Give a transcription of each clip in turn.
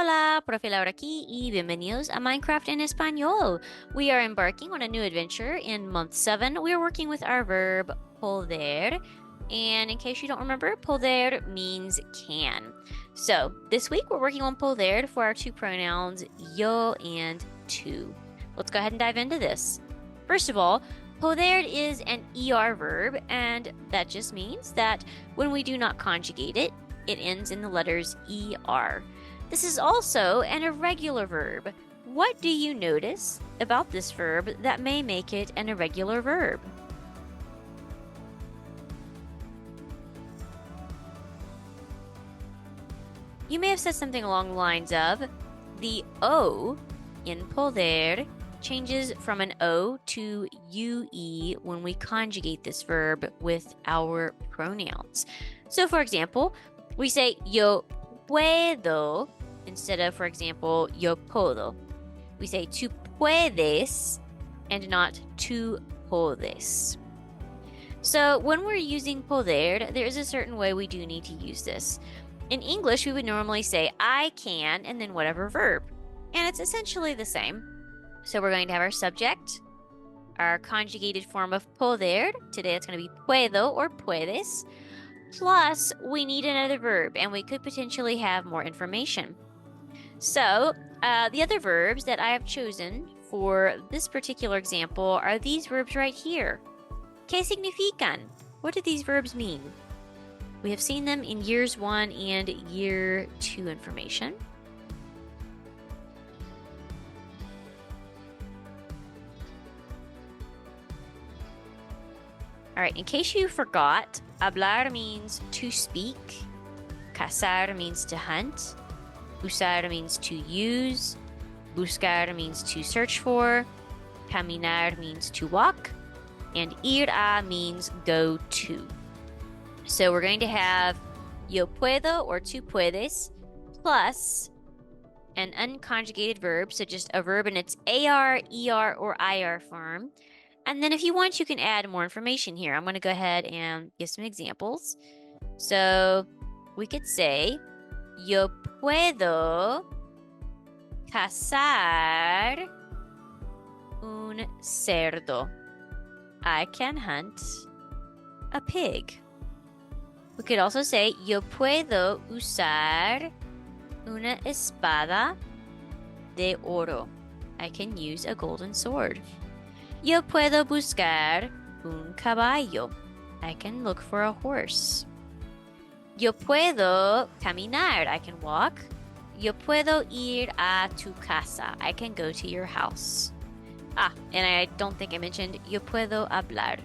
Hola, profe Laura aquí y bienvenidos a Minecraft en Español. We are embarking on a new adventure in month 7. We are working with our verb poder. And in case you don't remember, poder means can. So this week we're working on poder for our two pronouns yo and tú. Let's go ahead and dive into this. First of all, poder is an ER verb, and that just means that when we do not conjugate it, it ends in the letters ER. This is also an irregular verb. What do you notice about this verb that may make it an irregular verb? You may have said something along the lines of, the O in poder changes from an O to UE when we conjugate this verb with our pronouns. So for example, we say yo puedo instead of, for example, yo puedo. We say tú puedes and not tú podes. So when we're using poder, there is a certain way we do need to use this. In English, we would normally say I can and then whatever verb. And it's essentially the same. So we're going to have our subject, our conjugated form of poder. Today it's going to be puedo or puedes. Plus, we need another verb, and we could potentially have more information. So, the other verbs that I have chosen for this particular example are these verbs right here. ¿Qué significan? What do these verbs mean? We have seen them in years 1 and year 2 information. All right, in case you forgot, hablar means to speak, cazar means to hunt, usar means to use, buscar means to search for, caminar means to walk, and ir a means go to. So we're going to have yo puedo or tú puedes plus an unconjugated verb, so just a verb in its AR, ER, or IR form. And then if you want, you can add more information here. I'm going to go ahead and give some examples. So we could say, yo puedo cazar un cerdo. I can hunt a pig. We could also say, yo puedo usar una espada de oro. I can use a golden sword. Yo puedo buscar un caballo. I can look for a horse. Yo puedo caminar. I can walk. Yo puedo ir a tu casa. I can go to your house. And I don't think I mentioned yo puedo hablar.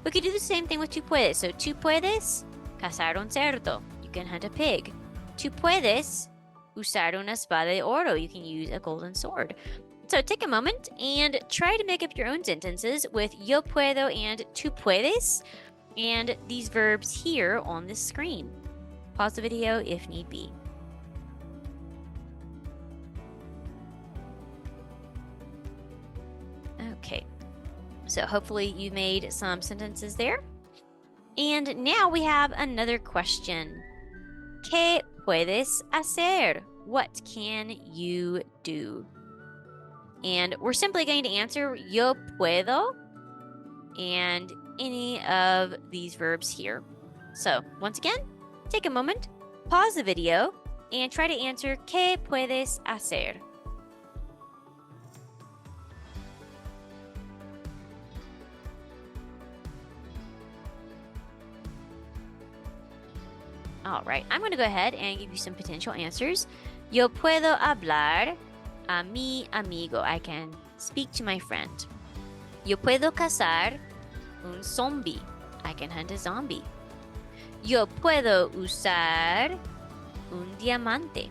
We could do the same thing with tú puedes. So tú puedes cazar un cerdo. You can hunt a pig. Tú puedes usar una espada de oro. You can use a golden sword. So take a moment and try to make up your own sentences with yo puedo and tú puedes and these verbs here on this screen. Pause the video if need be. Okay, so hopefully you made some sentences there. And now we have another question. ¿Qué puedes hacer? What can you do? And we're simply going to answer yo puedo and any of these verbs here. So once again, take a moment, pause the video, and try to answer ¿Qué puedes hacer? All right, I'm going to go ahead and give you some potential answers. Yo puedo hablar a mi amigo. I can speak to my friend. Yo puedo cazar un zombie. I can hunt a zombie. Yo puedo usar un diamante.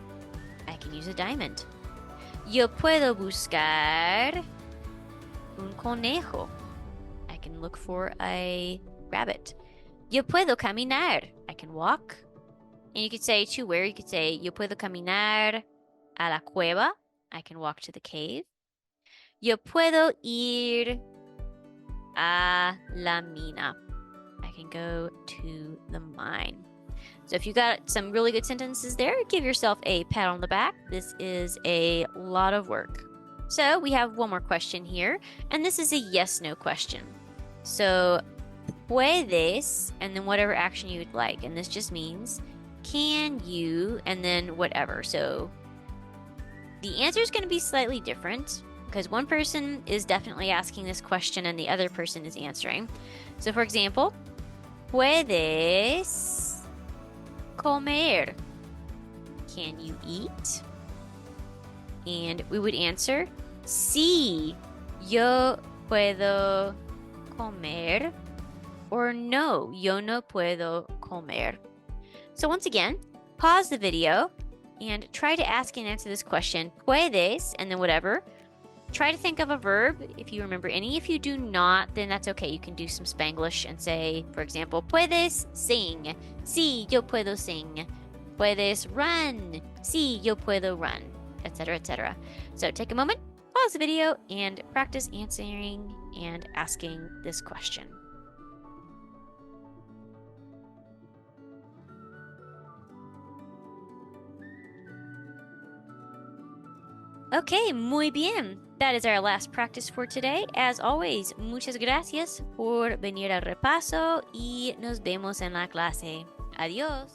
I can use a diamond. Yo puedo buscar un conejo. I can look for a rabbit. Yo puedo caminar. I can walk. And you could say to where, you could say yo puedo caminar a la cueva. I can walk to the cave. Yo puedo ir a la mina. I can go to the mine. So if you got some really good sentences there, give yourself a pat on the back. This is a lot of work. So we have one more question here, and this is a yes/no question. So puedes, and then whatever action you'd like. And this just means, can you, and then whatever. So the answer is going to be slightly different because one person is definitely asking this question and the other person is answering. So for example, puedes comer? Can you eat? And we would answer, sí, yo puedo comer. Or no, yo no puedo comer. So once again, pause the video and try to ask and answer this question, puedes, and then whatever. Try to think of a verb if you remember any. If you do not, then that's okay. You can do some Spanglish and say, for example, puedes sing. Sí, yo puedo sing. Puedes run. Sí, yo puedo run, etc., etc. So take a moment, pause the video, and practice answering and asking this question. Okay, muy bien. That is our last practice for today. As always, muchas gracias por venir al repaso y nos vemos en la clase. Adiós.